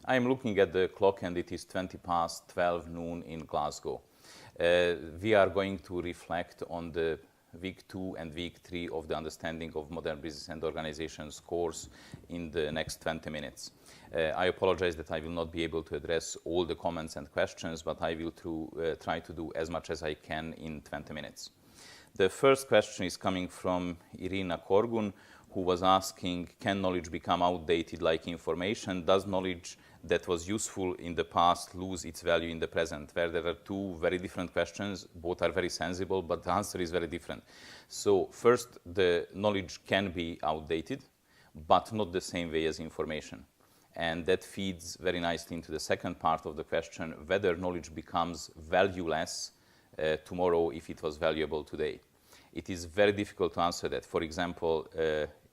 I'm looking at the clock and it is 20 past 12 noon in Glasgow. We are going to reflect on the week 2 and week 3 of the Understanding of Modern Business and Organizations course in the next 20 minutes. I apologize that I will not be able to address all the comments and questions, but I will try to do as much as I can in 20 minutes. The first question is coming from Irina Korgun, who was asking, can knowledge become outdated like information? Does knowledge that was useful in the past lose its value in the present? Where there are two very different questions, both are very sensible, but the answer is very different. So first, the knowledge can be outdated, but not the same way as information. And that feeds very nicely into the second part of the question, whether knowledge becomes valueless tomorrow if it was valuable today. It is very difficult to answer that. For example,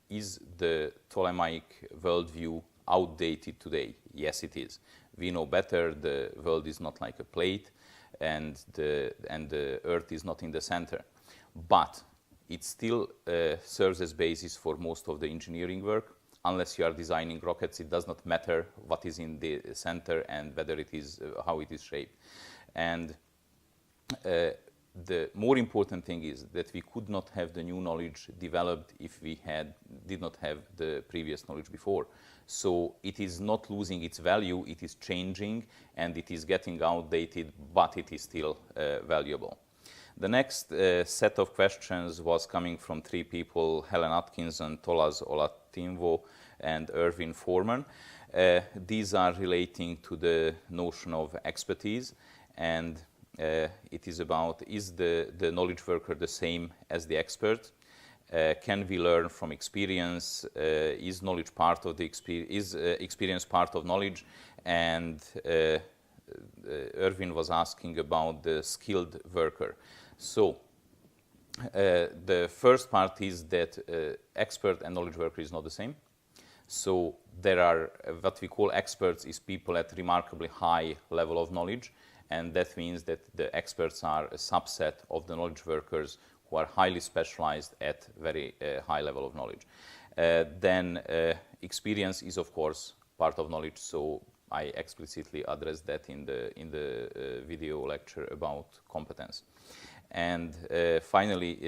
is the Ptolemaic worldview outdated today? Yes, it is. We know better. The world is not like a plate, and the Earth is not in the center. But it still serves as basis for most of the engineering work. Unless you are designing rockets, it does not matter what is in the center and whether it is how it is shaped. And the more important thing is that we could not have the new knowledge developed if we did not have the previous knowledge before. So it is not losing its value, it is changing, and it is getting outdated, but it is still valuable. The next set of questions was coming from 3 people, Helen Atkinson, Tolas Olatimvo, and Erwin Foreman. These are relating to the notion of expertise, and it is about, is the knowledge worker the same as the expert? Can we learn from experience? Is knowledge part of the experience part of knowledge? And Erwin was asking about the skilled worker. So the first part is that expert and knowledge worker is not the same. So there are what we call experts is people at remarkably high level of knowledge, and that means that the experts are a subset of the knowledge workers who are highly specialized at very high level of knowledge. Then experience is of course part of knowledge, so I explicitly addressed that in the video lecture about competence. And finally,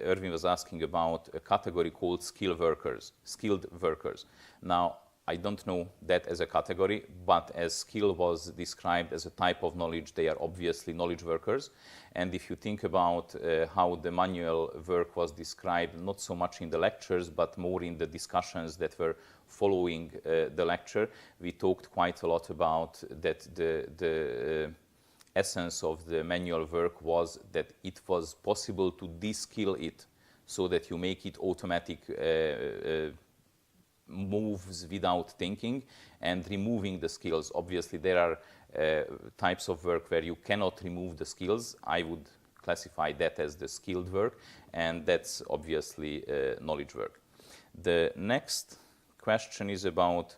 Erwin was asking about a category called skilled workers. Now, I don't know that as a category, but as skill was described as a type of knowledge, they are obviously knowledge workers. And if you think about how the manual work was described, not so much in the lectures, but more in the discussions that were following the lecture, we talked quite a lot about that the essence of the manual work was that it was possible to de-skill it so that you make it automatic moves without thinking and removing the skills. Obviously, there are types of work where you cannot remove the skills. I would classify that as the skilled work, and that's obviously knowledge work. The next question is about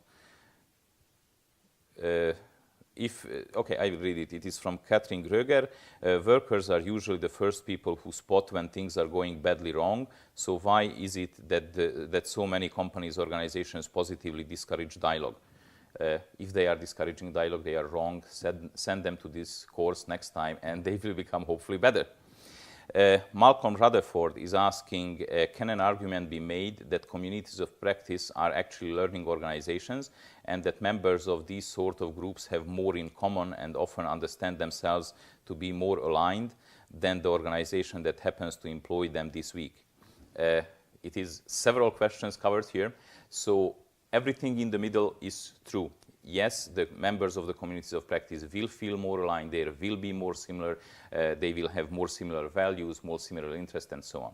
okay, I will read it. It is from Katrin Gröger. Workers are usually the first people who spot when things are going badly wrong. So why is it that so many companies, organizations positively discourage dialogue? If they are discouraging dialogue, they are wrong. Send them to this course next time, and they will become hopefully better. Malcolm Rutherford is asking, can an argument be made that communities of practice are actually learning organizations and that members of these sort of groups have more in common and often understand themselves to be more aligned than the organization that happens to employ them this week? It is several questions covered here. So everything in the middle is true. Yes, the members of the communities of practice will feel more aligned, they will be more similar, they will have more similar values, more similar interests, and so on.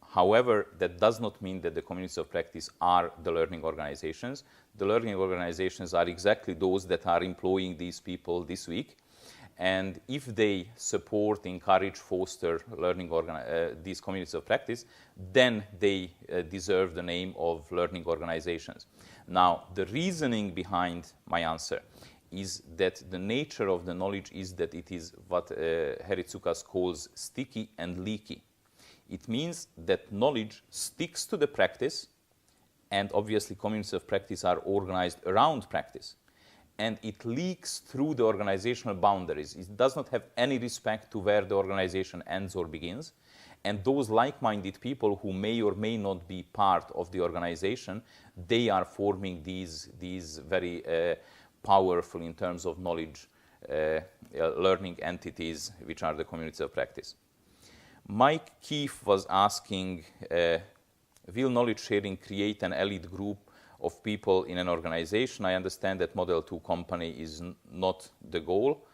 However, that does not mean that the communities of practice are the learning organizations. The learning organizations are exactly those that are employing these people this week. And if they support, encourage, foster learning these communities of practice, then they deserve the name of learning organizations. Now, the reasoning behind my answer is that the nature of the knowledge is that it is what Heritsukas calls sticky and leaky. It means that knowledge sticks to the practice, and obviously communities of practice are organized around practice. and it leaks through the organizational boundaries. It does not have any respect to where the organization ends or begins. And those like-minded people who may or may not be part of the organization, they are forming these very powerful, in terms of knowledge, learning entities, which are the communities of practice. Mike Keefe was asking, will knowledge sharing create an elite group of people in an organization? I understand that Model 2 company is not the goal.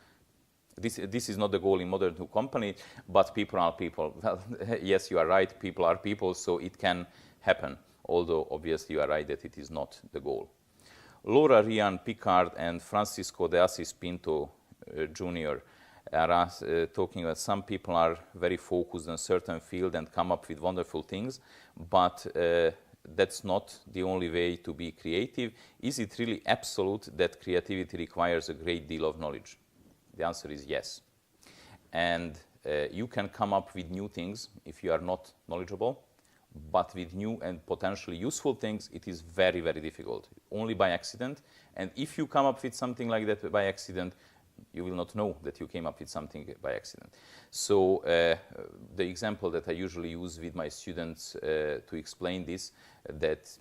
This is not the goal in Model 2 company, but people are people. Well, yes, you are right, people are people, so it can happen, although obviously you are right that it is not the goal. Laura Rian Picard and Francisco de Assis Pinto Jr. are talking about some people are very focused on a certain field and come up with wonderful things, but that's not the only way to be creative. Is it really absolute that creativity requires a great deal of knowledge? The answer is yes. And you can come up with new things if you are not knowledgeable, but with new and potentially useful things, it is very, very difficult, only by accident. And if you come up with something like that by accident, you will not know that you came up with something by accident. So the example that I usually use with my students to explain this, that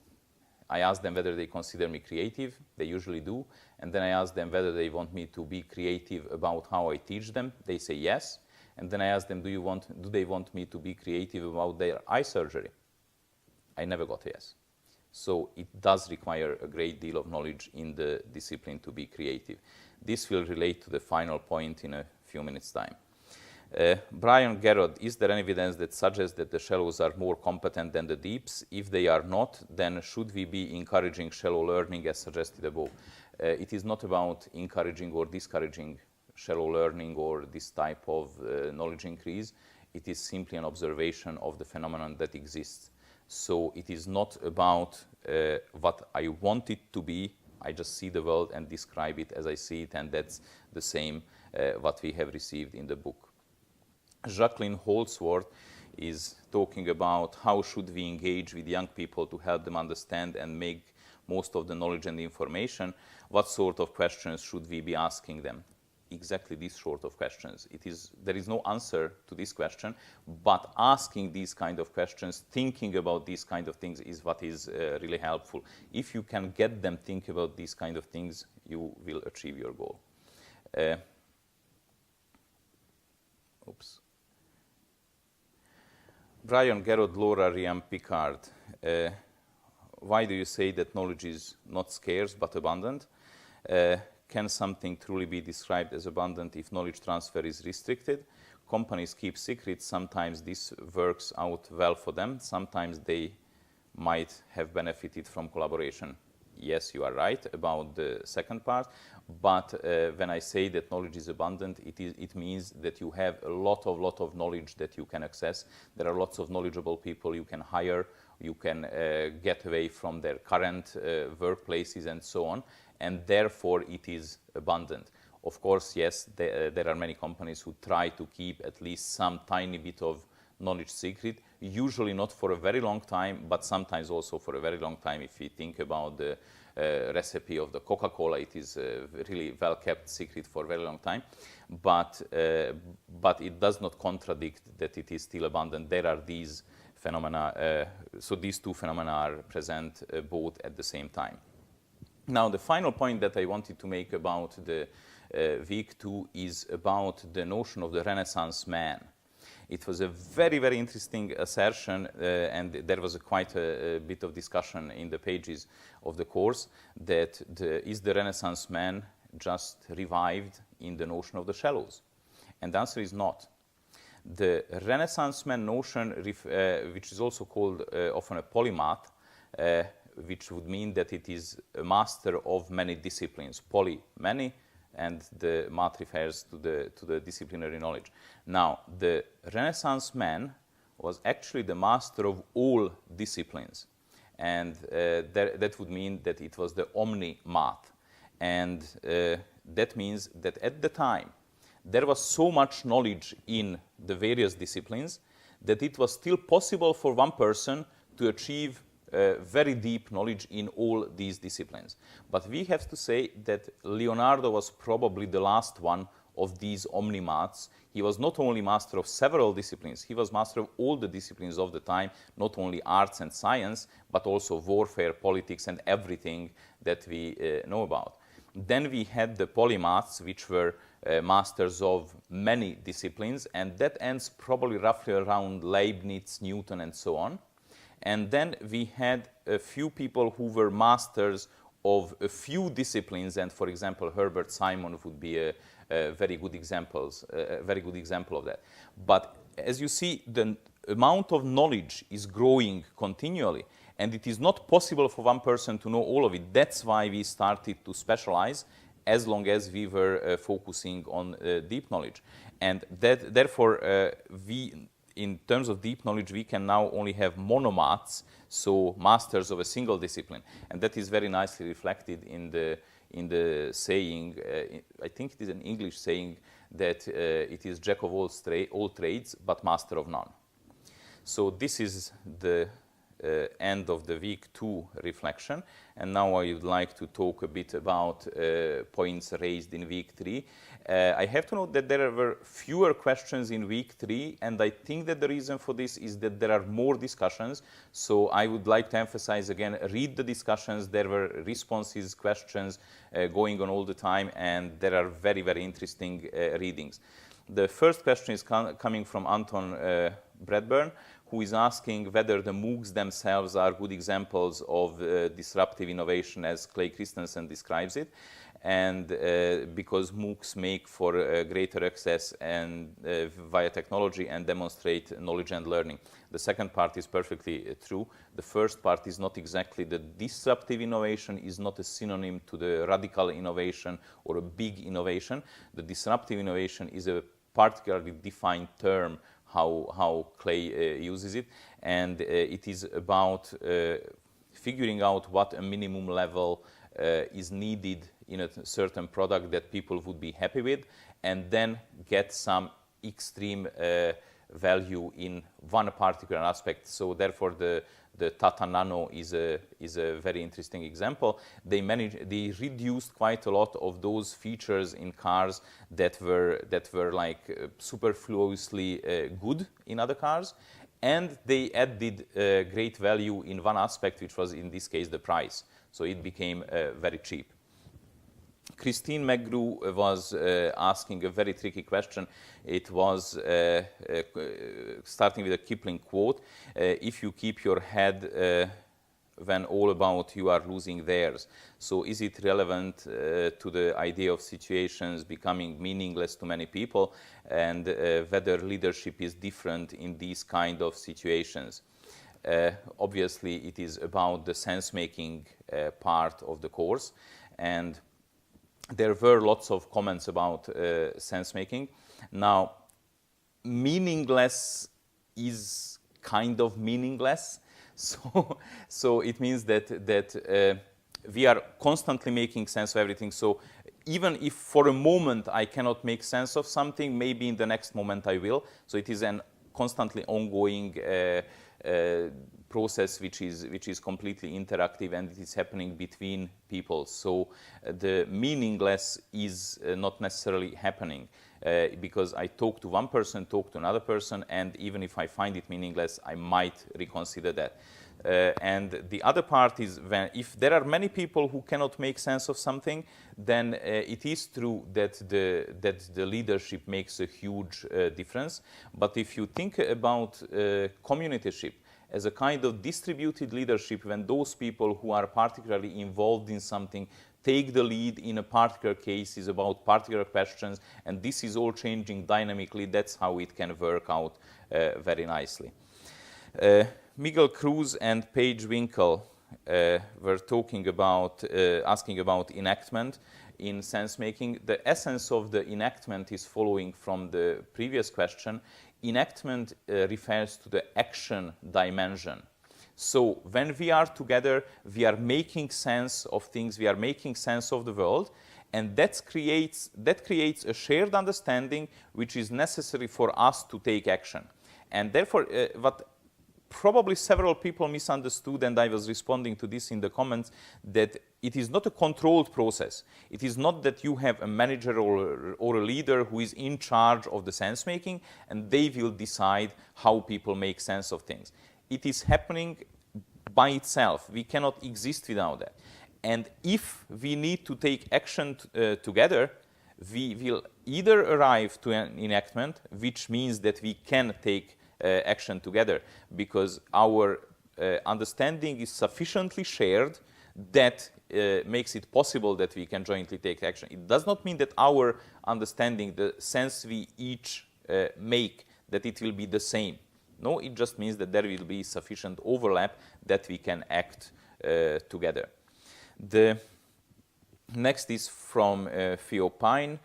I ask them whether they consider me creative. They usually do. And then I ask them whether they want me to be creative about how I teach them. They say yes. And then I ask them, do they want me to be creative about their eye surgery? I never got a yes. So it does require a great deal of knowledge in the discipline to be creative. This will relate to the final point in a few minutes' time. Brian Garrod, is there any evidence that suggests that the shallows are more competent than the deeps? If they are not, then should we be encouraging shallow learning as suggested above? It is not about encouraging or discouraging shallow learning or this type of knowledge increase. It is simply an observation of the phenomenon that exists. So it is not about what I want it to be. I just see the world and describe it as I see it, and that's the same what we have received in the book. Jacqueline Holsworth is talking about how should we engage with young people to help them understand and make most of the knowledge and the information. What sort of questions should we be asking them? Exactly these sort of questions. There is no answer to this question, but asking these kind of questions, thinking about these kind of things is what is really helpful. If you can get them think about these kind of things, you will achieve your goal. Brian Garrod, Laura Rian Picard. Why do you say that knowledge is not scarce but abundant? Can something truly be described as abundant if knowledge transfer is restricted? Companies keep secrets. Sometimes this works out well for them. Sometimes they might have benefited from collaboration. Yes, you are right about the second part. But when I say that knowledge is abundant, it means that you have a lot of knowledge that you can access. There are lots of knowledgeable people you can hire. You can get away from their current workplaces and so on. And therefore, it is abundant. Of course, yes, there are many companies who try to keep at least some tiny bit of knowledge secret, usually not for a very long time, but sometimes also for a very long time. If we think about the recipe of the Coca-Cola, it is a really well-kept secret for a very long time. But it does not contradict that it is still abundant. There are these phenomena, so these two phenomena are present both at the same time. Now, the final point that I wanted to make about the week 2 is about the notion of the Renaissance man. It was a very, very interesting assertion, and there was quite a bit of discussion in the pages of the course, that is the Renaissance man just revived in the notion of the shallows? And the answer is not. The Renaissance man notion, which is also called often a polymath, which would mean that it is a master of many disciplines. Poly, many, and the math refers to the disciplinary knowledge. Now, the Renaissance man was actually the master of all disciplines. And that would mean that it was the omni-math. And that means that at the time, there was so much knowledge in the various disciplines that it was still possible for one person to achieve very deep knowledge in all these disciplines. But we have to say that Leonardo was probably the last one of these omnimaths. He was not only master of several disciplines, he was master of all the disciplines of the time, not only arts and science, but also warfare, politics, and everything that we know about. Then we had the polymaths, which were masters of many disciplines, and that ends probably roughly around Leibniz, Newton, and so on. And then we had a few people who were masters of a few disciplines, and for example, Herbert Simon would be a very good example of that. But as you see, the amount of knowledge is growing continually, and it is not possible for one person to know all of it. That's why we started to specialize, as long as we were focusing on deep knowledge. And therefore, in terms of deep knowledge, we can now only have monomaths, so masters of a single discipline. And that is very nicely reflected in the saying, I think it is an English saying, that it is jack of all trades, but master of none. So this is the end of the week 2 reflection. And now I would like to talk a bit about points raised in week 3. I have to note that there were fewer questions in week 3, and I think that the reason for this is that there are more discussions. So I would like to emphasize again, read the discussions. There were responses, questions going on all the time, and there are very, very interesting readings. The first question is coming from Anton Bradburn, who is asking whether the MOOCs themselves are good examples of disruptive innovation as Clay Christensen describes it, and because MOOCs make for greater access and via technology and demonstrate knowledge and learning. The second part is perfectly true. The first part is not exactly. The disruptive innovation is not a synonym to the radical innovation or a big innovation. The disruptive innovation is a particularly defined term how Clay uses it, and it is about figuring out what a minimum level is needed in a certain product that people would be happy with, and then get some extreme value in one particular aspect. So therefore the Tata Nano is a very interesting example. They reduced quite a lot of those features in cars that were like superfluously good in other cars, and they added great value in one aspect, which was in this case the price. So it became very cheap. Christine McGrew was asking a very tricky question. It was starting with a Kipling quote, if you keep your head when all about you are losing theirs. So is it relevant to the idea of situations becoming meaningless to many people, and whether leadership is different in these kind of situations? Obviously, it is about the sense-making part of the course, and there were lots of comments about sense-making. Now, meaningless is kind of meaningless. So it means that we are constantly making sense of everything. So even if for a moment I cannot make sense of something, maybe in the next moment I will. So it is an constantly ongoing process which is completely interactive, and it is happening between people. So the meaningless is not necessarily happening because I talk to one person, talk to another person, and even if I find it meaningless, I might reconsider that. And the other part is if there are many people who cannot make sense of something, then it is true that the leadership makes a huge difference. But if you think about communityship as a kind of distributed leadership, when those people who are particularly involved in something take the lead in a particular cases about particular questions, and this is all changing dynamically, that's how it can work out very nicely. Miguel Cruz and Paige Winkle were talking about, asking about enactment in sense-making. The essence of the enactment is following from the previous question. Enactment refers to the action dimension. So when we are together, we are making sense of things, we are making sense of the world, and that creates a shared understanding which is necessary for us to take action. And therefore, what probably several people misunderstood, and I was responding to this in the comments, that it is not a controlled process. It is not that you have a manager or a leader who is in charge of the sense making, and they will decide how people make sense of things. It is happening by itself. We cannot exist without that. And if we need to take action together, we will either arrive to an enactment, which means that we can take action together because our understanding is sufficiently shared that makes it possible that we can jointly take action. It does not mean that our understanding, the sense we each make, that it will be the same. No, it just means that there will be sufficient overlap that we can act together. The next is from Theo Pine.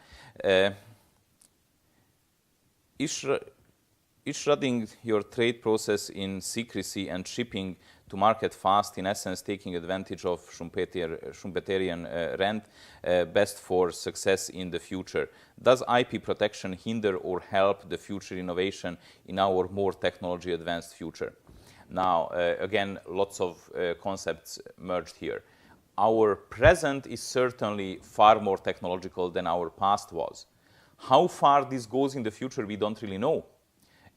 Is running your trade process in secrecy and shipping to market fast, in essence taking advantage of Schumpeterian rent, best for success in the future? Does IP protection hinder or help the future innovation in our more technology advanced future? Now, again, lots of concepts merged here. Our present is certainly far more technological than our past was. How far this goes in the future, we don't really know.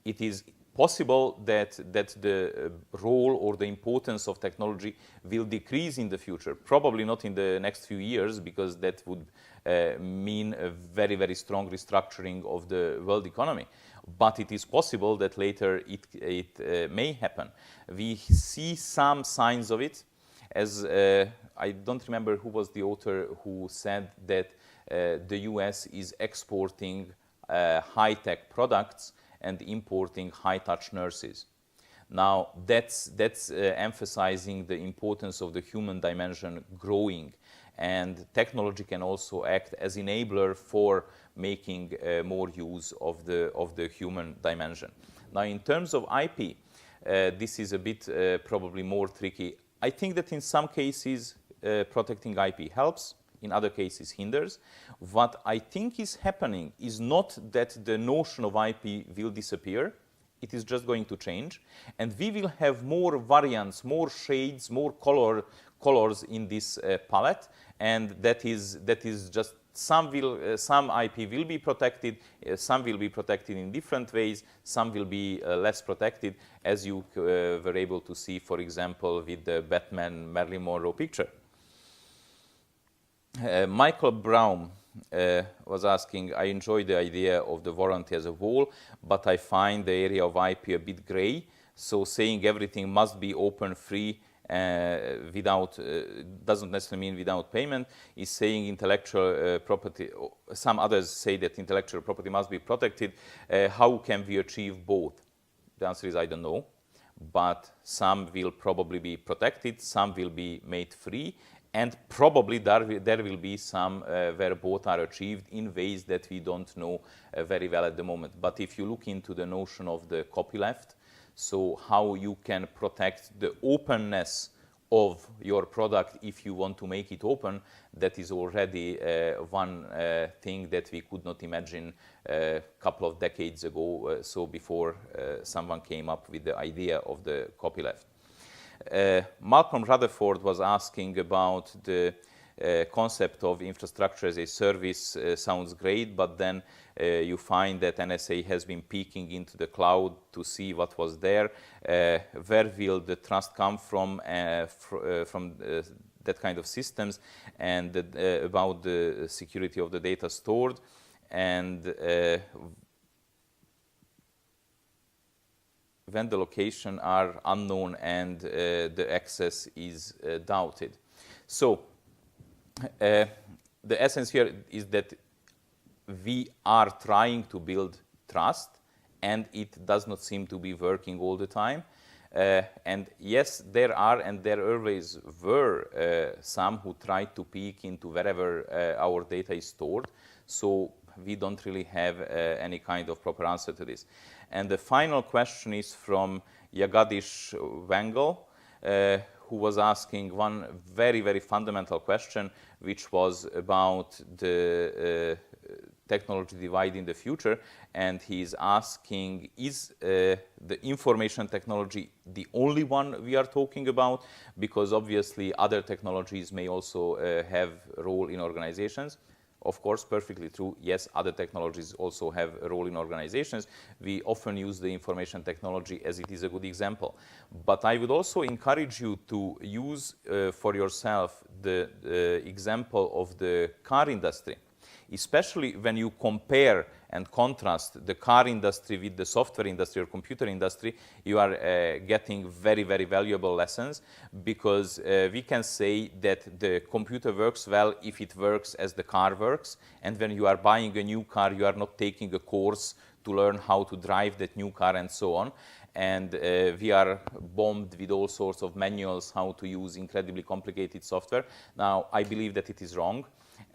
It is possible that the role or the importance of technology will decrease in the future. Probably not in the next few years, because that would mean a very, very strong restructuring of the world economy. But it is possible that later it may happen. We see some signs of it. As I don't remember who was the author who said that the US is exporting high-tech products and importing high-touch nurses. Now, that's emphasizing the importance of the human dimension growing, and technology can also act as enabler for making more use of the human dimension. Now, in terms of IP, this is a bit probably more tricky. I think that in some cases, protecting IP helps. In other cases, hinders. What I think is happening is not that the notion of IP will disappear. It is just going to change. And we will have more variants, more shades, more colors in this palette. And that is just some IP will be protected, some will be protected in different ways, some will be less protected, as you were able to see, for example, with the Batman Marilyn Monroe picture. Michael Brown was asking, I enjoy the idea of the warranty as a whole, but I find the area of IP a bit gray. So saying everything must be open, free, without, doesn't necessarily mean without payment, is saying intellectual property. Some others say that intellectual property must be protected. How can we achieve both? The answer is I don't know, but some will probably be protected, some will be made free, and probably there will be some where both are achieved in ways that we don't know very well at the moment. But if you look into the notion of the copyleft, so how you can protect the openness of your product if you want to make it open, that is already one thing that we could not imagine a couple of decades ago, so before someone came up with the idea of the copyleft. Malcolm Rutherford was asking about the concept of infrastructure as a service. Sounds great, but then you find that NSA has been peeking into the cloud to see what was there. Where will the trust come from that kind of systems, and about the security of the data stored, and when the location are unknown and the access is doubted. So the essence here is that we are trying to build trust, and it does not seem to be working all the time. And yes, there are, and there always were, some who tried to peek into wherever our data is stored. So we don't really have any kind of proper answer to this. And the final question is from Jagadish Wangel, who was asking one very, very fundamental question, which was about the technology divide in the future, and he's asking, is the information technology the only one we are talking about? Because obviously other technologies may also have a role in organizations. Of course, perfectly true. Yes, other technologies also have a role in organizations. We often use the information technology as it is a good example. But I would also encourage you to use for yourself the example of the car industry, especially when you compare and contrast the car industry with the software industry or computer industry. You are getting very, very valuable lessons, because we can say that the computer works well if it works as the car works. And when you are buying a new car, you are not taking a course to learn how to drive that new car and so on. And we are bombed with all sorts of manuals how to use incredibly complicated software. Now, I believe that it is wrong.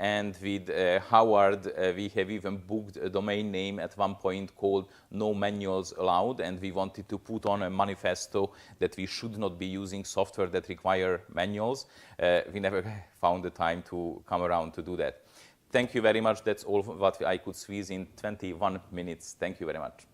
And with Howard, we have even booked a domain name at one point called No Manuals Allowed, and we wanted to put on a manifesto that we should not be using software that require manuals. We never found the time to come around to do that. Thank you very much. That's all what I could squeeze in 21 minutes. Thank you very much.